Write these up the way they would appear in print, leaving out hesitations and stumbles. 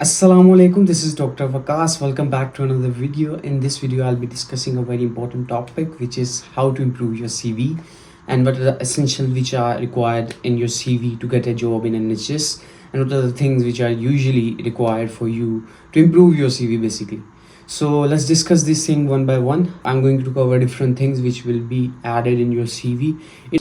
Assalamu alaikum, this is Dr. Vakas. Welcome back to another video. In this video, I'll be discussing a very important topic, which is how to improve your CV and what are the essentials which are required in your CV to get a job in NHS, and what are the things which are usually required for you to improve your CV basically. So let's discuss this thing one by one. I'm going to cover different things which will be added in your CV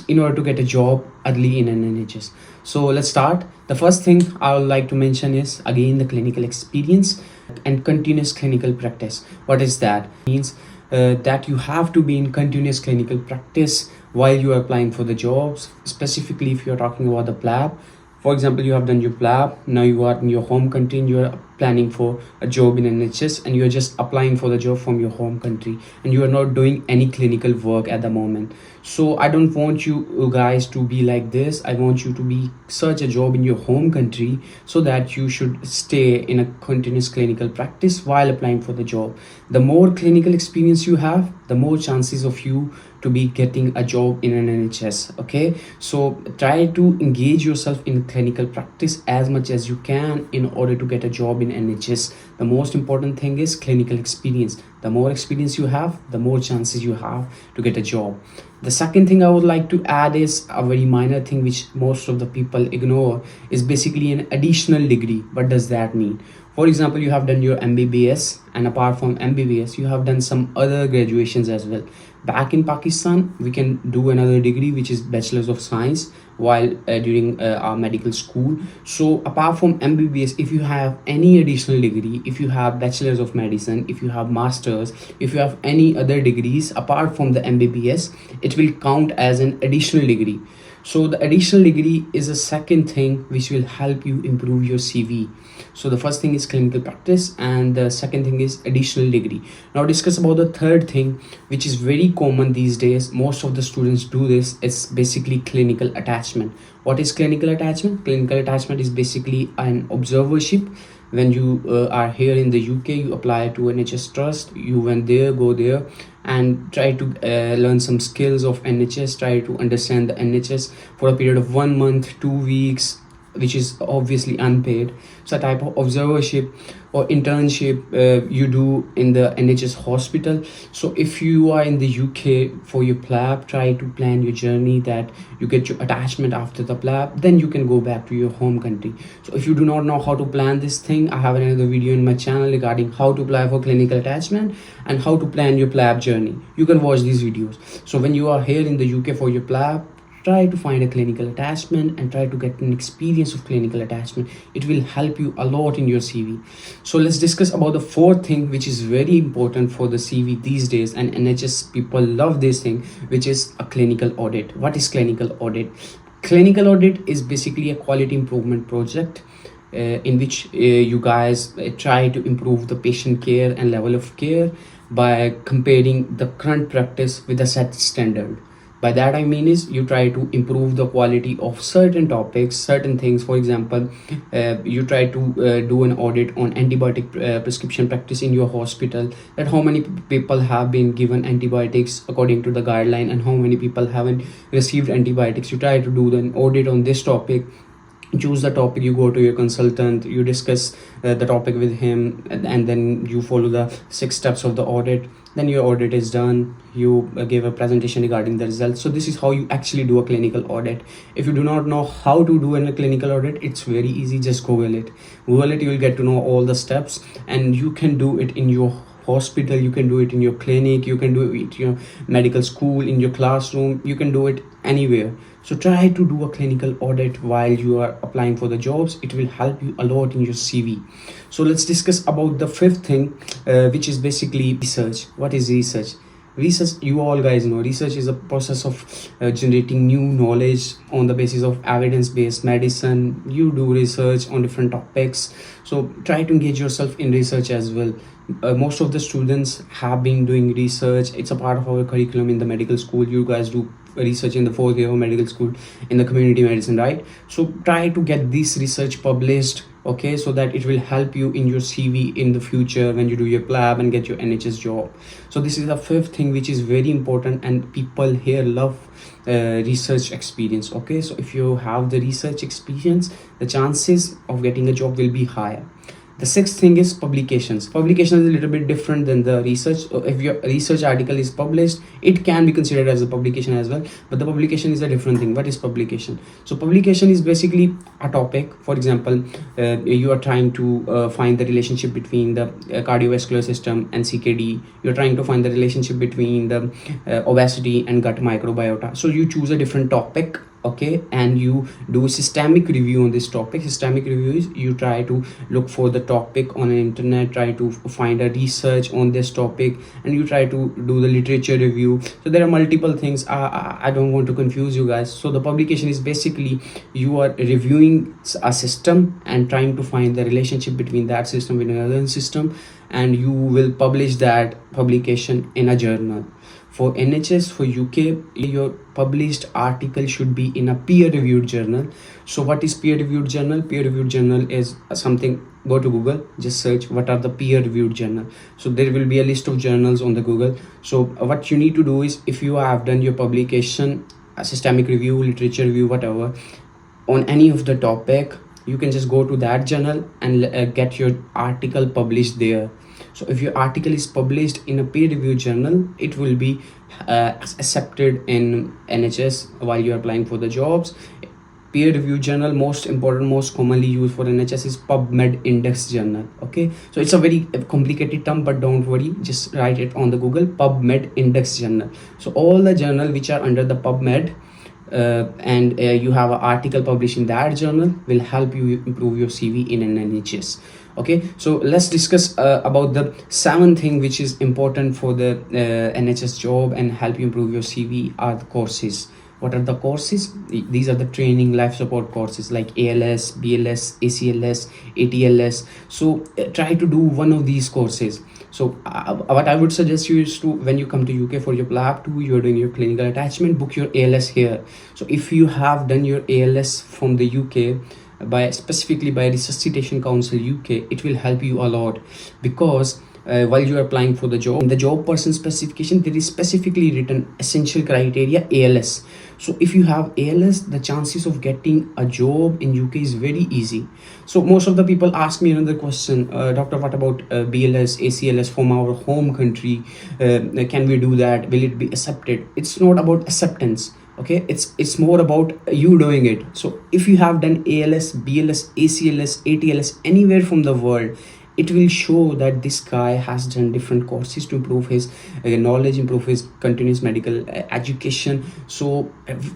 in order to get a job early in an NHS. So let's start. The first thing I would like to mention is again the clinical experience and continuous clinical practice. What is that? It means that you have to be in continuous clinical practice while you are applying for the jobs, specifically if you're talking about the PLAB. For example, you have done your PLAB, now you are in your home country and you are planning for a job in NHS, and you are just applying for the job from your home country and you are not doing any clinical work at the moment. So I don't want you guys to be like this. I want you to be search a job in your home country so that you should stay in a continuous clinical practice while applying for the job. The more clinical experience you have, the more chances of you to be getting a job in an NHS. Okay, so try to engage yourself in clinical practice as much as you can in order to get a job in NHS. The most important thing is clinical experience. The more experience you have, the more chances you have to get a job. The second thing I would like to add is a very minor thing which most of the people ignore, is basically an additional degree. What does that mean? For example, you have done your MBBS, and apart from MBBS you have done some other graduations as well. Back in Pakistan, we can do another degree which is Bachelor's of Science while during our medical school. So apart from MBBS, if you have any additional degree, if you have Bachelor's of Medicine, if you have Masters, if you have any other degrees apart from the MBBS, it will count as an additional degree. So the additional degree is a second thing which will help you improve your CV. So the first thing is clinical practice and the second thing is additional degree. Now discuss about the third thing, which is very common these days. Most of the students do this. It's basically clinical attachment. What is clinical attachment? Clinical attachment is basically an observership. When you are here in the UK, you apply to NHS trust, you went there, go there and try to learn some skills of NHS, try to understand the NHS for a period of 1 month, 2 weeks, which is obviously unpaid. So a type of observership or internship you do in the NHS hospital. So if you are in the UK for your PLAB, try to plan your journey that you get your attachment after the PLAB, then you can go back to your home country. So if you do not know how to plan this thing, I have another video in my channel regarding how to apply for clinical attachment and how to plan your PLAB journey. You can watch these videos. So when you are here in the UK for your PLAB, try to find a clinical attachment and try to get an experience of clinical attachment. It will help you a lot in your CV. So let's discuss about the fourth thing, which is very important for the CV these days, and NHS people love this thing, which is a clinical audit. What is clinical audit? Clinical audit is basically a quality improvement project in which you guys try to improve the patient care and level of care by comparing the current practice with a set standard. By that I mean is you try to improve the quality of certain topics, certain things. For example, you try to do an audit on antibiotic prescription practice in your hospital, that how many people have been given antibiotics according to the guideline and how many people haven't received antibiotics. You try to do an audit on this topic. Choose the topic, you go to your consultant, you discuss the topic with him, and then you follow the 6 steps of the audit. Then your audit is done, you give a presentation regarding the results. So this is how you actually do a clinical audit. If you do not know how to do a clinical audit, it's very easy. Just Google it. You will get to know all the steps, and you can do it in your hospital, you can do it in your clinic, you can do it in your medical school, in your classroom, you can do it anywhere. So try to do a clinical audit while you are applying for the jobs. It will help you a lot in your CV. So let's discuss about the fifth thing, which is basically research. What is research? Research, you all guys know, research is a process of generating new knowledge on the basis of evidence-based medicine. You do research on different topics, so try to engage yourself in research as well. Most of the students have been doing research. It's a part of our curriculum in the medical school. You guys do research in the 4th year of medical school in the community medicine, right? So try to get this research published, okay, so that it will help you in your CV in the future when you do your PLAB and get your NHS job. So this is the fifth thing which is very important, and people here love research experience. Okay, so if you have the research experience, the chances of getting a job will be higher. The sixth thing is publications. Publication is a little bit different than the research. If your research article is published, it can be considered as a publication as well, but the publication is a different thing. What is publication? So publication is basically a topic. For example, you are trying to find the relationship between the cardiovascular system and CKD. You're trying to find the relationship between the obesity and gut microbiota. So you choose a different topic, okay, and you do systemic review on this topic. Systemic review is you try to look for the topic on the internet, try to find a research on this topic, and you try to do the literature review. So there are multiple things. I don't want to confuse you guys. So the publication is basically you are reviewing a system and trying to find the relationship between that system with another system, and you will publish that publication in a journal. For NHS, for UK, your published article should be in a peer-reviewed journal. So what is peer-reviewed journal? Peer-reviewed journal is something, go to Google, just search what are the peer-reviewed journal. So there will be a list of journals on the Google. So what you need to do is, if you have done your publication, a systemic review, literature review, whatever, on any of the topic, you can just go to that journal and get your article published there. So if your article is published in a peer-reviewed journal, it will be accepted in NHS while you are applying for the jobs. Peer-reviewed journal, most important, most commonly used for NHS is PubMed Index journal. Okay, so it's a very complicated term, but don't worry, just write it on the Google, PubMed Index journal. So all the journal which are under the PubMed and you have an article published in that journal will help you improve your CV in an NHS. Okay, so let's discuss about the 7th thing which is important for the NHS job and help you improve your CV are the courses. What are the courses? These are the training life support courses like ALS, BLS, ACLS, ATLS. So try to do one of these courses. So what I would suggest you is to, when you come to UK for your lab 2, you're doing your clinical attachment, book your ALS here. So if you have done your ALS from the UK, specifically by Resuscitation Council UK, it will help you a lot, because while you are applying for the job, in the job person specification, there is specifically written essential criteria ALS. So if you have ALS, the chances of getting a job in UK is very easy. So most of the people ask me another question, doctor, what about BLS, ACLS from our home country? Can we do that? Will it be accepted? It's not about acceptance. Okay, it's more about you doing it. So if you have done ALS, BLS, ACLS, ATLS anywhere from the world, it will show that this guy has done different courses to improve his knowledge, improve his continuous medical education. So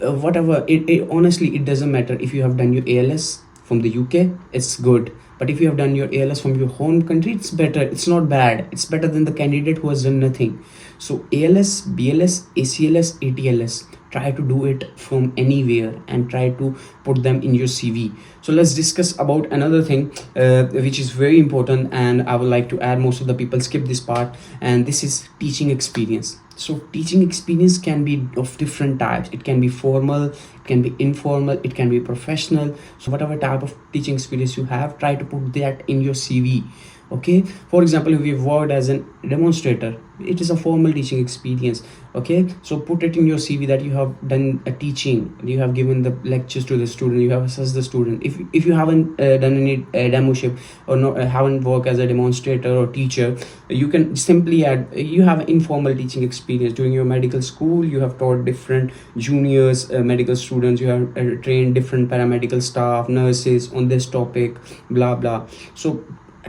whatever, honestly, it doesn't matter if you have done your ALS from the UK, it's good. But if you have done your ALS from your home country, it's better. It's not bad. It's better than the candidate who has done nothing. So ALS, BLS, ACLS, ATLS, try to do it from anywhere and try to put them in your CV. So let's discuss about another thing which is very important, and I would like to add, most of the people skip this part, and this is teaching experience. So teaching experience can be of different types. It can be formal, it can be informal, it can be professional. So whatever type of teaching experience you have, try to put that in your CV. Okay, for example, if you've worked as a demonstrator, it is a formal teaching experience. Okay, so put it in your CV that you have done a teaching, you have given the lectures to the student, you have assessed the student. If you haven't done any demoship or haven't worked as a demonstrator or teacher, you can simply add you have informal teaching experience. During your medical school, you have taught different juniors, medical students, you have trained different paramedical staff, nurses on this topic, blah blah. So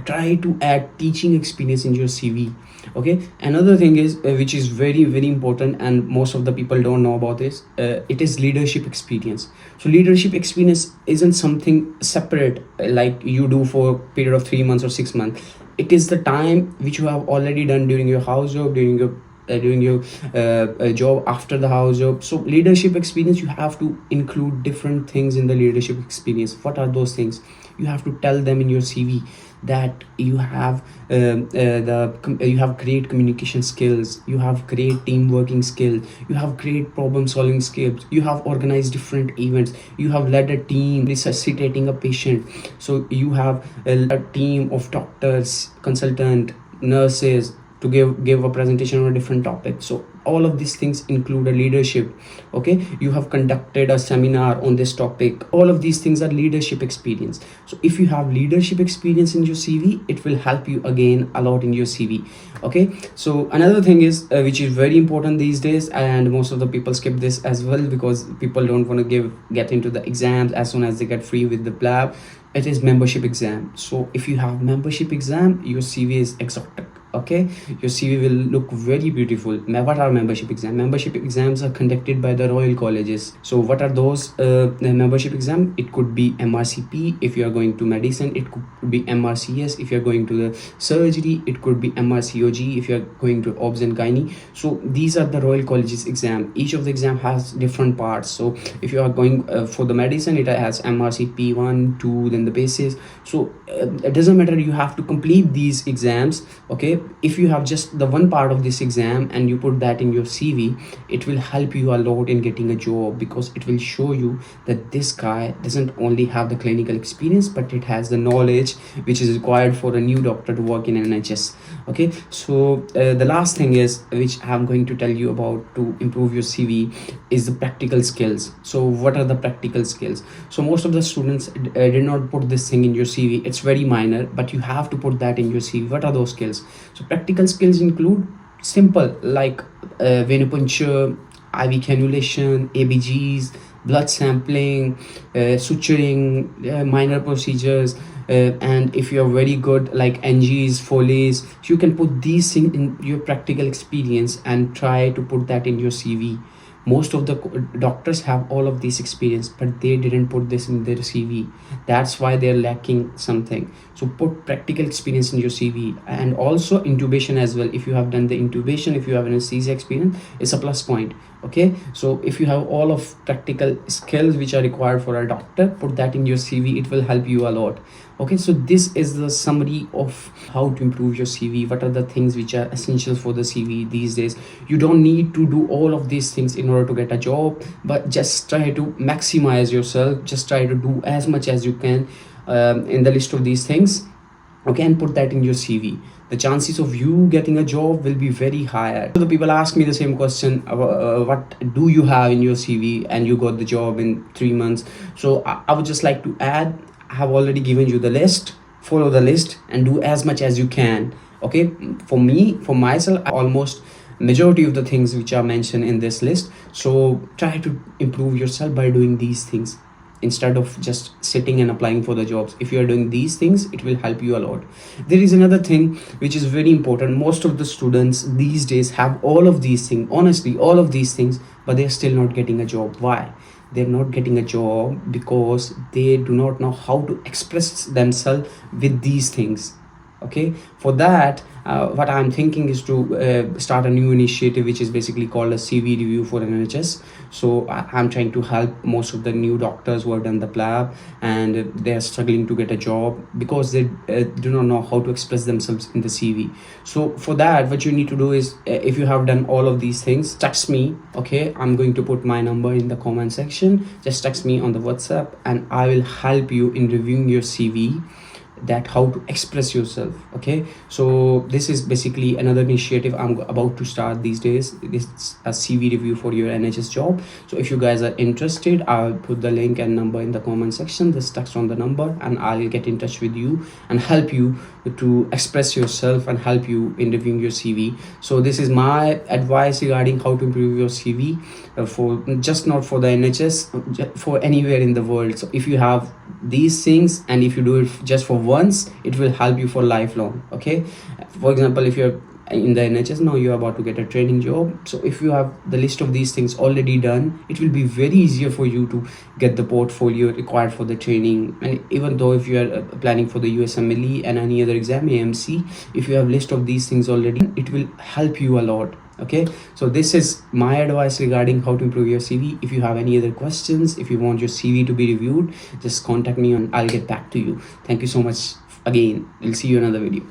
try to add teaching experience in your CV. Okay, another thing is which is very very important, and most of the people don't know about this, it is leadership experience. So leadership experience isn't something separate like you do for a period of 3 months or 6 months. It is the time which you have already done during your house job, during your job, after the house job. So leadership experience, you have to include different things in the leadership experience. What are those things? You have to tell them in your CV that you have you have great communication skills, you have great team working skill, you have great problem solving skills, you have organized different events, you have led a team resuscitating a patient. So you have a team of doctors, consultant, nurses, to give a presentation on a different topic. So all of these things include a leadership. Okay, you have conducted a seminar on this topic. All of these things are leadership experience. So if you have leadership experience in your CV, it will help you again a lot in your CV. Okay, so another thing is which is very important these days, and most of the people skip this as well because people don't want to get into the exams as soon as they get free with the blab. It is membership exam. So if you have membership exam, your CV is exotic. Okay, your CV will look very beautiful. What are membership exam? Membership exams are conducted by the royal colleges. So what are those membership exam? It could be MRCP if you are going to medicine. It could be MRCS if you are going to the surgery. It could be MRCOG if you are going to obs and gynae. So these are the royal colleges exam. Each of the exam has different parts. So if you are going for the medicine, it has MRCP 1, 2, then the basis. So it doesn't matter, you have to complete these exams. Okay, if you have just the one part of this exam and you put that in your CV, it will help you a lot in getting a job, because it will show you that this guy doesn't only have the clinical experience, but it has the knowledge which is required for a new doctor to work in NHS. Okay, so the last thing is, which I'm going to tell you about to improve your CV, is the practical skills. So what are the practical skills? So most of the students did not put this thing in your CV. It's very minor, but you have to put that in your CV. What are those skills? So practical skills include simple like venipuncture, IV cannulation, ABGs, blood sampling, suturing, minor procedures, and if you are very good like NGs, Foley's, you can put these things in your practical experience and try to put that in your CV. Most of the doctors have all of this experience, but they didn't put this in their CV. That's why they're lacking something. So put practical experience in your CV, and also intubation as well. If you have done the intubation, if you have anesthesia experience, it's a plus point. Okay, so if you have all of practical skills which are required for a doctor, put that in your CV. It will help you a lot. Okay, so this is the summary of how to improve your CV. What are the things which are essential for the CV these days? You don't need to do all of these things in order to get a job, but just try to maximize yourself. Just try to do as much as you can in the list of these things. Okay, and put that in your CV. The chances of you getting a job will be very higher. So the people ask me the same question, what do you have in your CV and you got the job in 3 months? So I would just like to add, I have already given you the list. Follow the list and do as much as you can. Okay, for me, for myself, almost majority of the things which are mentioned in this list. So try to improve yourself by doing these things instead of just sitting and applying for the jobs. If you are doing these things, it will help you a lot. There is another thing which is very important. Most of the students these days have all of these things, honestly all of these things, but they're still not getting a job. Why? They're not getting a job because they do not know how to express themselves with these things. Okay, for that what I'm thinking is to start a new initiative which is basically called a CV review for NHS. So I'm trying to help most of the new doctors who have done the PLAB and they're struggling to get a job because they do not know how to express themselves in the CV. So for that, what you need to do is if you have done all of these things, text me. Okay, I'm going to put my number in the comment section. Just text me on the WhatsApp and I will help you in reviewing your CV, that how to express yourself. Okay, so this is basically another initiative I'm about to start these days. This is a CV review for your NHS job. So if you guys are interested, I'll put the link and number in the comment section. Just text on the number and I'll get in touch with you and help you to express yourself and help you in reviewing your CV. So this is my advice regarding how to improve your CV for just not for the NHS, for anywhere in the world. So if you have these things and if you do it just for once, it will help you for lifelong. Okay, for example, if you're in the NHS now, you're about to get a training job. So if you have the list of these things already done, it will be very easier for you to get the portfolio required for the training. And even though if you are planning for the USMLE and any other exam, AMC, if you have list of these things already, it will help you a lot. Okay, so this is my advice regarding how to improve your CV. If you have any other questions, if you want your CV to be reviewed, just contact me and I'll get back to you. Thank you so much again. We'll see you in another video.